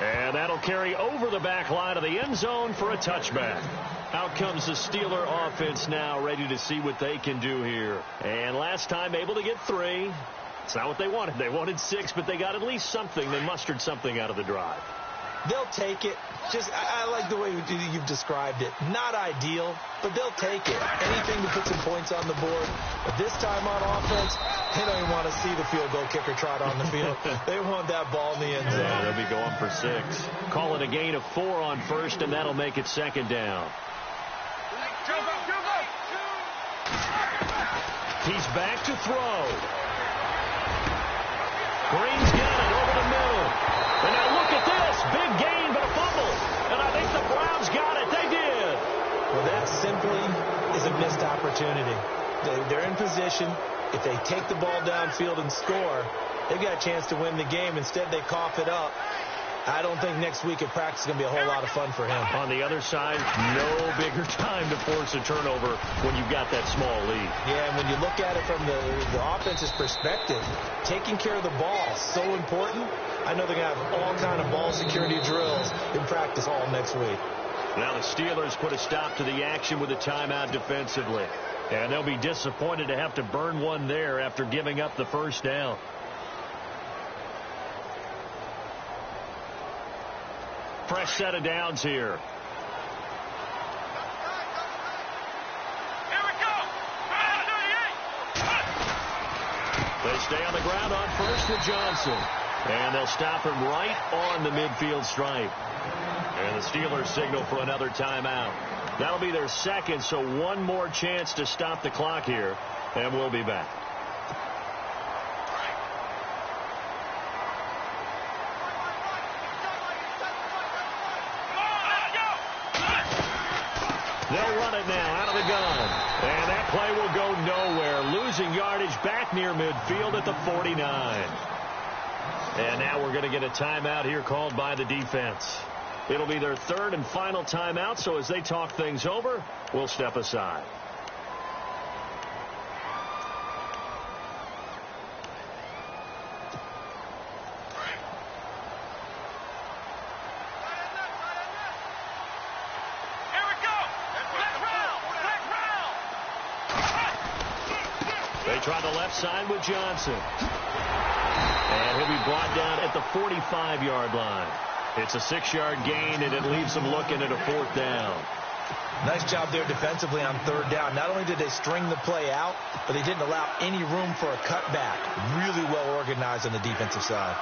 And that'll carry over the back line of the end zone for a touchback. Out comes the Steeler offense now, ready to see what they can do here. And last time able to get 3. It's not what they wanted. They wanted 6, but they got at least something. They mustered something out of the drive. They'll take it. I like the way you've described it. Not ideal, but they'll take it. Anything to put some points on the board. But this time on offense, they don't even want to see the field goal kicker trot on the field. They want that ball in the end zone. Yeah, they'll be going for 6. Call it a gain of 4 on first, and that'll make it second down. He's back to throw. Green's got it over the middle. And now look at this. Big gain, but a fumble. And I think the Browns got it. They did. Well, that simply is a missed opportunity. They're in position. If they take the ball downfield and score, they've got a chance to win the game. Instead, they cough it up. I don't think next week at practice is going to be a whole lot of fun for him. On the other side, no bigger time to force a turnover when you've got that small lead. Yeah, and when you look at it from the offense's perspective, taking care of the ball is so important. I know they're going to have all kind of ball security drills in practice all next week. Now the Steelers put a stop to the action with a timeout defensively. And they'll be disappointed to have to burn one there after giving up the first down. Fresh set of downs here. Here we go. stay on the ground on first with Johnson. And they'll stop him right on the midfield stripe. And the Steelers signal for another timeout. That'll be their second, so one more chance to stop the clock here, and we'll be back. They'll run it now out of the gun. And that play will go nowhere. Losing yardage back near midfield at the 49. And now we're going to get a timeout here called by the defense. It'll be their third and final timeout, so as they talk things over, we'll step aside. Try the left side with Johnson. And he'll be brought down at the 45-yard line. It's a 6-yard gain, and it leaves them looking at a 4th down. Nice job there defensively on 3rd down. Not only did they string the play out, but they didn't allow any room for a cutback. Really well organized on the defensive side.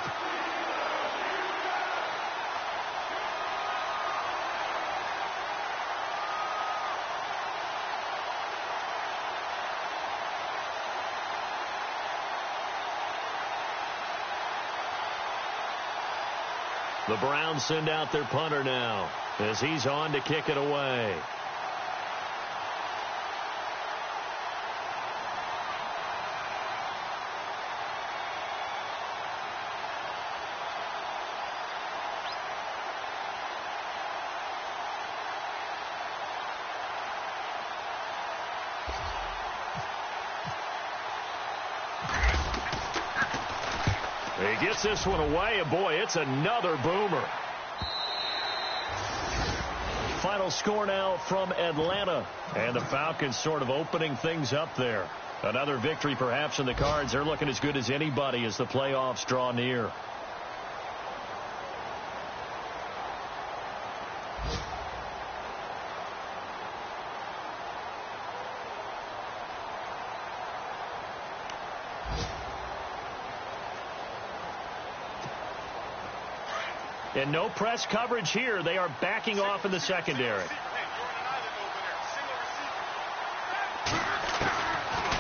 The Browns send out their punter now as he's on to kick it away. He gets this one away, and boy, it's another boomer. Final score now from Atlanta, and the Falcons sort of opening things up there. Another victory perhaps in the cards. They're looking as good as anybody as the playoffs draw near. And no press coverage here. They are backing off in the secondary.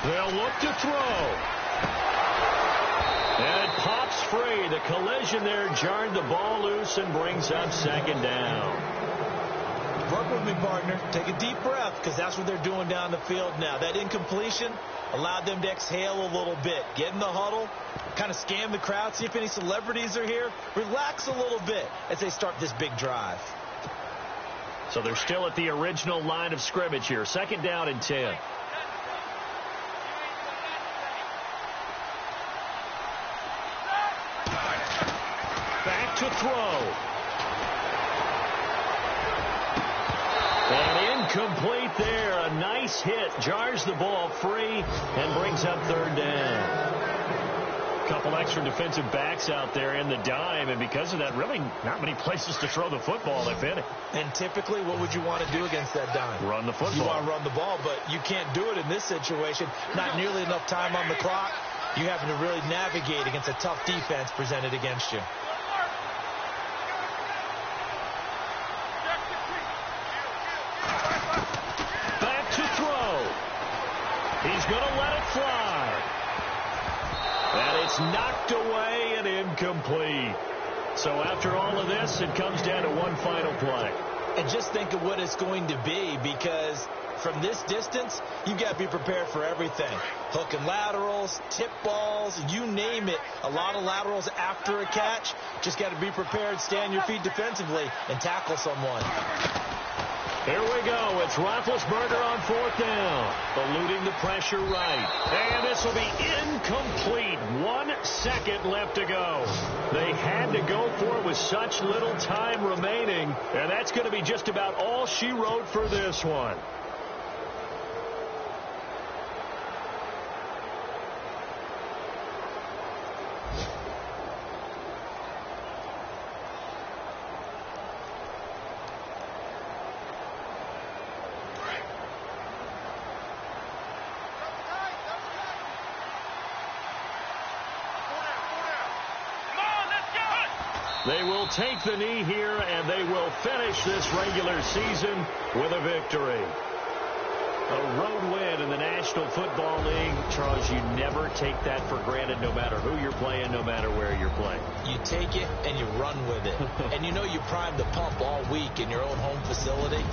They'll look to throw. And it pops free. The collision there jarred the ball loose and brings up 2nd down. Work with me, partner. Take a deep breath, because that's what they're doing down the field now. That incompletion allowed them to exhale a little bit. Get in the huddle, kind of scan the crowd, see if any celebrities are here. Relax a little bit as they start this big drive. So they're still at the original line of scrimmage here. 2nd down and 10. Back to throw. And incomplete there. A nice hit. Jars the ball free and brings up 3rd down. Couple extra defensive backs out there in the dime, and because of that, really not many places to throw the football, if any. And typically, what would you want to do against that dime? Run the football. You want to run the ball, but you can't do it in this situation. Not nearly enough time on the clock. You having to really navigate against a tough defense presented against you. Back to throw. He's going to let it fly. And it's knocked away and incomplete. So after all of this, it comes down to one final play. And just think of what it's going to be, because from this distance, you've got to be prepared for everything. Hook and laterals, tip balls, you name it. A lot of laterals after a catch. Just got to be prepared, stay on your feet defensively, and tackle someone. Here we go. It's Roethlisberger on 4th down. Eluding the pressure right. And this will be incomplete. 1 second left to go. They had to go for it with such little time remaining. And that's going to be just about all she wrote for this one. They will take the knee here, and they will finish this regular season with a victory. A road win in the National Football League. Charles, you never take that for granted, no matter who you're playing, no matter where you're playing. You take it and you run with it. And you know you primed the pump all week in your own home facility.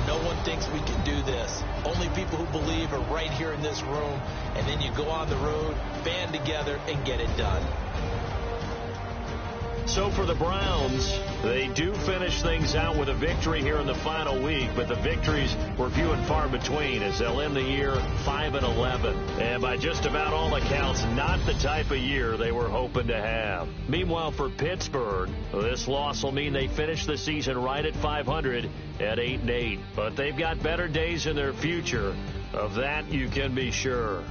No one thinks we can do this. Only people who believe are right here in this room. And then you go on the road, band together, and get it done. So for the Browns, they do finish things out with a victory here in the final week, but the victories were few and far between as they'll end the year 5-11. And by just about all accounts, not the type of year they were hoping to have. Meanwhile, for Pittsburgh, this loss will mean they finish the season right at 500 at 8-8. But they've got better days in their future. Of that, you can be sure.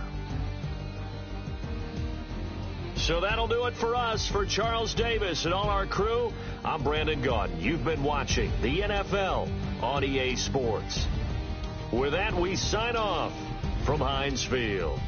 So that'll do it for us. For Charles Davis and all our crew, I'm Brandon Gaudin. You've been watching the NFL on EA Sports. With that, we sign off from Heinz Field.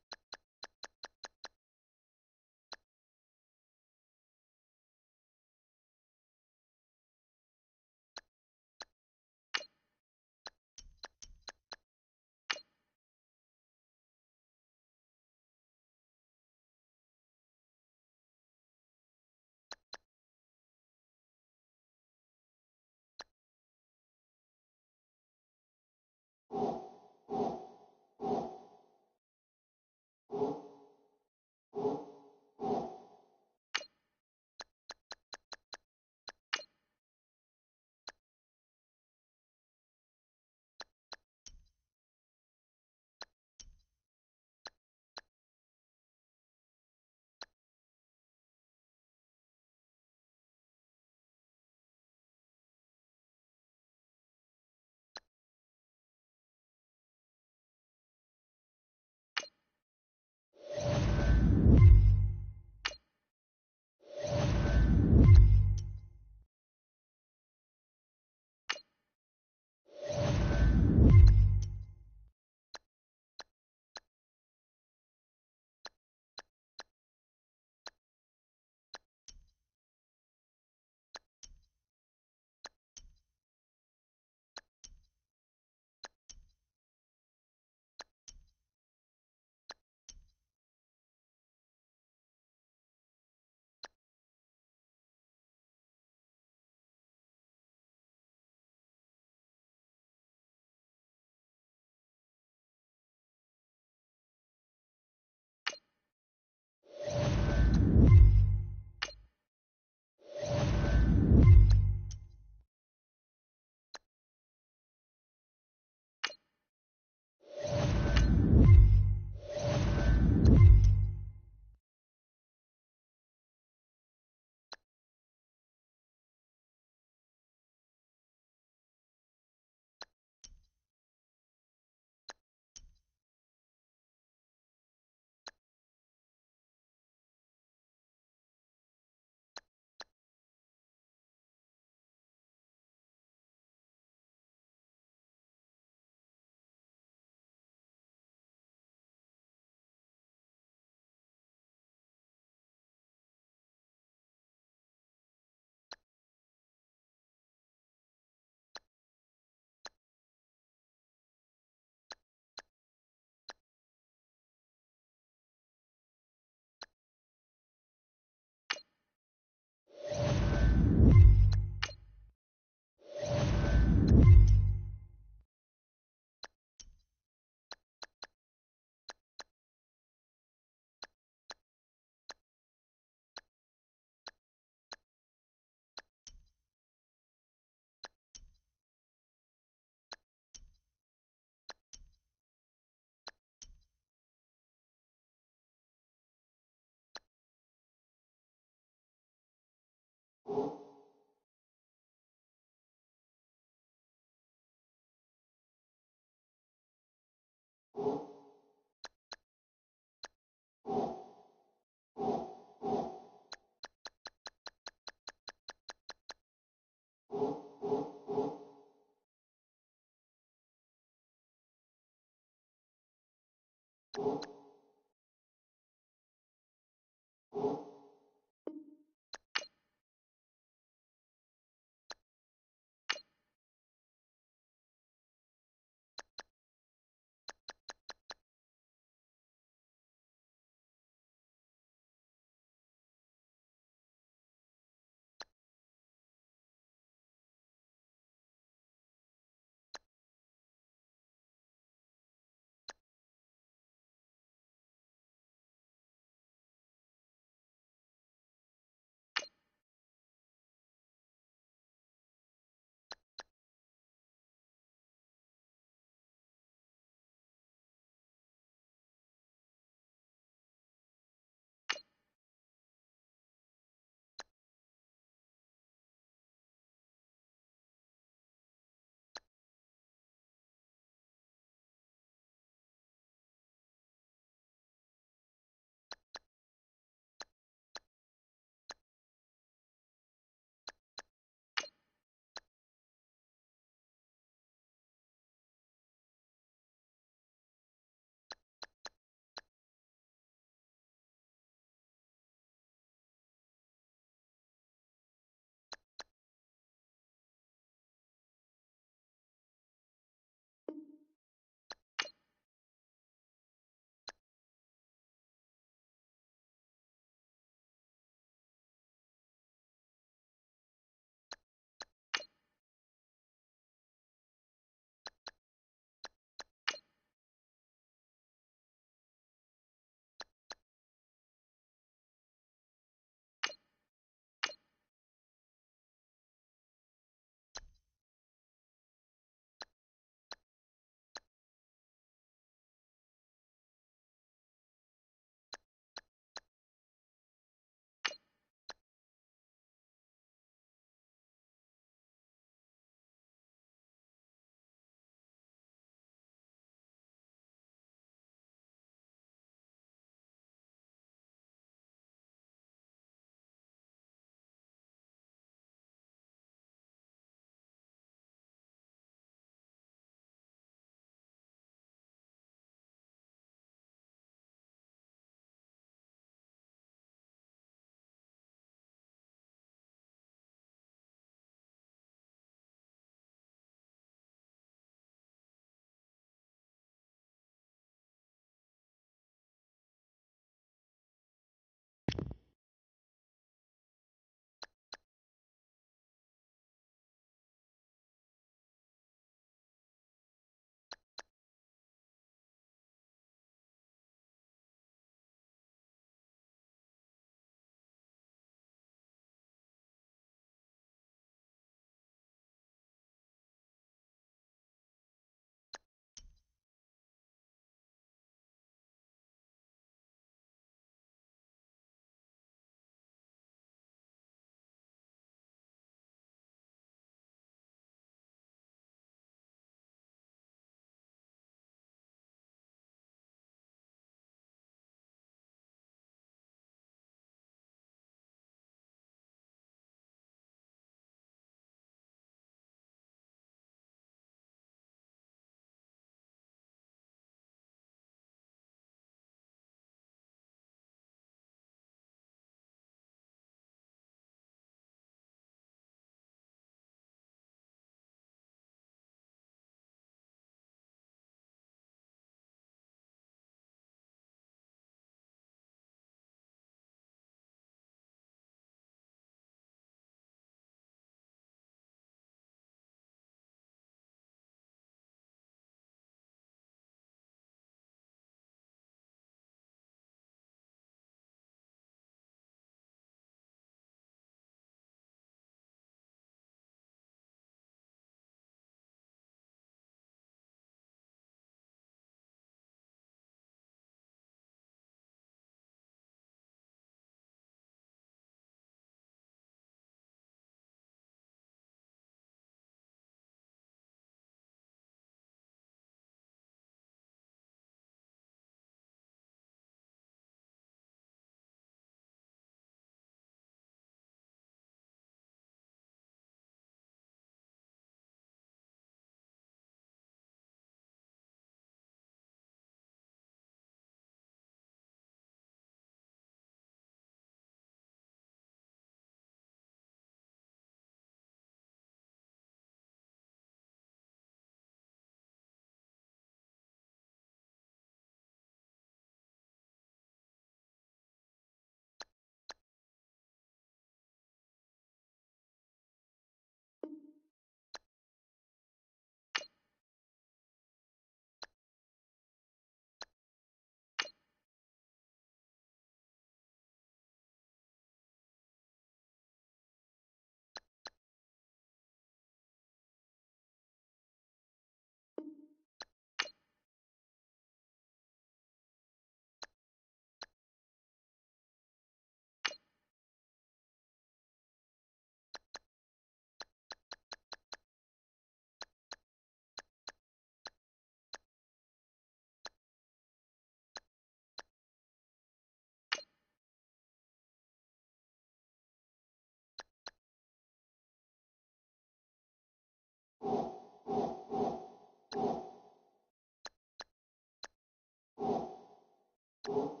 you.